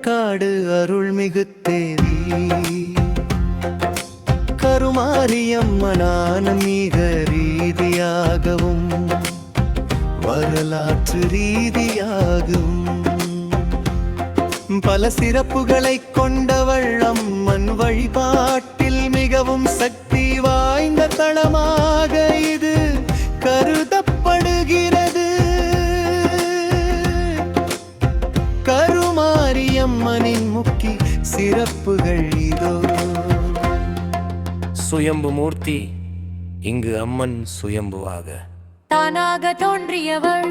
வேற்காடு அருள்மிகு தேவி கருமாரியம்மனான மிக ரீதியாகவும் வரலாற்று ரீதியாகவும் பல சிறப்புகளை கொண்டவள் அம்மன் வழிபாட்டில் மிகவும் சக்தி வாய்ந்த தளமாக இது கருதப்படுகிறது. கருமாரியம்மனின் முக்கிய சிறப்புகள் இதோ. சுயம்பு மூர்த்தி, இங்கு அம்மன் சுயம்புவாக தானாக தோன்றியவள்,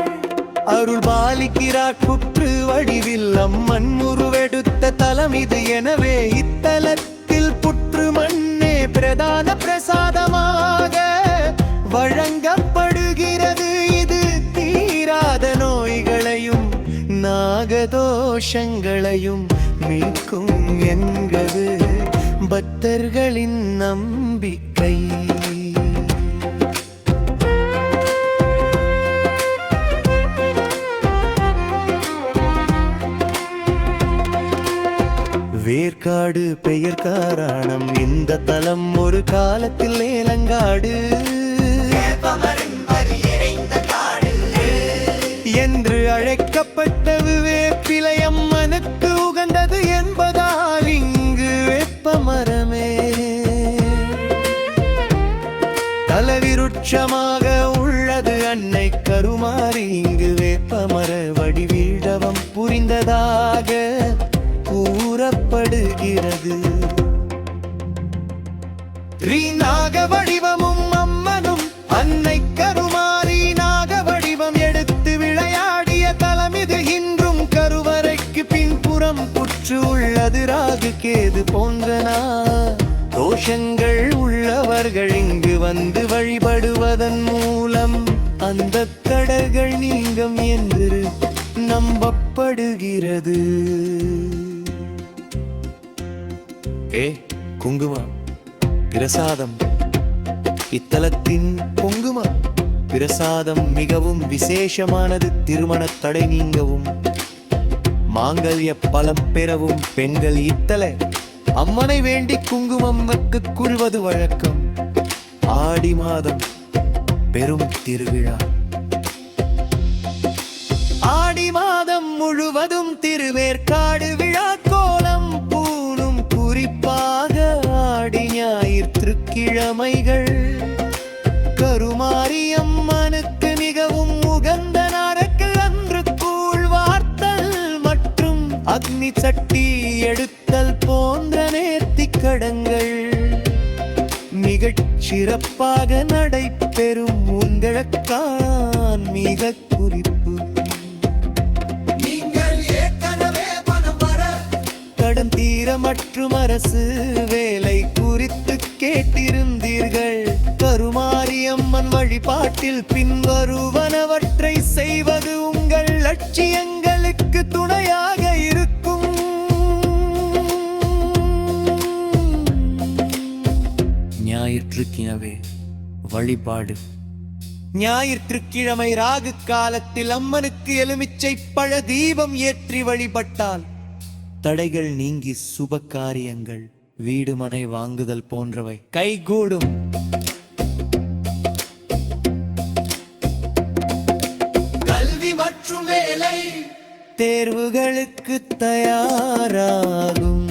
அருள் பாலிக்கிறார் புற்று வடிவில் அம்மன் உருவெடுத்த தலம் இது. எனவே இத்தலத்தில் புற்று மண்ணே பிரதான பிரசாதமாக வழங்கப்படுகிறது. இது தீராத நோய்களையும் நாகதோஷங்களையும் மீட்கும் என்பது பக்தர்களின் நம்பிக்கை. வேற்காடு பெயர் காரணம் இந்த தலம் ஒரு காலத்தில் ஏலங்காடு என்று அழைக்கப்பட்டது. வேப்பிலை அம்மனுக்கு உகந்தது என்பதால் இங்கு வேப்பமரமே தலவிருட்சமாக உள்ளது. அன்னை கருமாரி இங்கு வேப்பமர வடிவீழவம் புரிந்ததாக கூறப்படுகிறது. நாக வடிவமும் அம்மனும் அன்னை கருமாரி நாக வடிவம் எடுத்து விளையாடிய தலம் இது. இன்றும் கருவறைக்கு பின்புறம் புற்று உள்ளது. ராகு கேது போன்ற தோஷங்கள் உள்ளவர்கள் இங்கு வந்து வழிபடுவதன் மூலம் அந்த தடங்கள் நீங்கும் என்று நம்பப்படுகிறது. குங்குமம் பிரசாதம். இத்தலத்தின் குங்குமம் பிரசாதம் மிகவும் விசேஷமானது. திருமண தடை நீங்கவும் மாங்கல்ய பலம் பெறவும் பெண்கள் இத்தல அம்மனை வேண்டி குங்குமம் கொள்வது வழக்கம். ஆடி மாதம் பெரும் திருவிழா. ஆடி மாதம் முழுவதும் திருவேற்காடு விழா கோலம் பூணும். குறிப்பாக ஆடி ஞாயிறு திருக்கிழமைகள் கருமாரியம்மனுக்கு மிகவும் உகந்த நாட்கள். அன்று கூழ் வார்த்தல் மற்றும் அக்னி சட்டி எடுத்தல் போன்ற நேர்த்திக்கடங்கள் மிகச் சிறப்பாக நடைபெறும். உங்களுக்கு மிக குறிப்பு. கடன் தீர மற்றும் அரசு வேலை குறித்து கேட்டிருந்தீர்கள். கருமாரியம்மன் வழிபாட்டில் பின்வருவனவற்றை செய்வது உங்கள் லட்சியங்களுக்கு துணையாக இருக்கும். ஞாயிற்றுக்கிழமை வழிபாடு. ஞாயிற்றுக்கிழமை ராகு காலத்தில் அம்மனுக்கு எலுமிச்சை பழ தீபம் ஏற்றி வழிபட்டால் தடைகள் நீங்கி சுப காரியங்கள் வீடு மனை வாங்குதல் போன்றவை கைகூடும். கல்வி மற்றும் வேலை தேர்வுகளுக்கு தயாராகும்.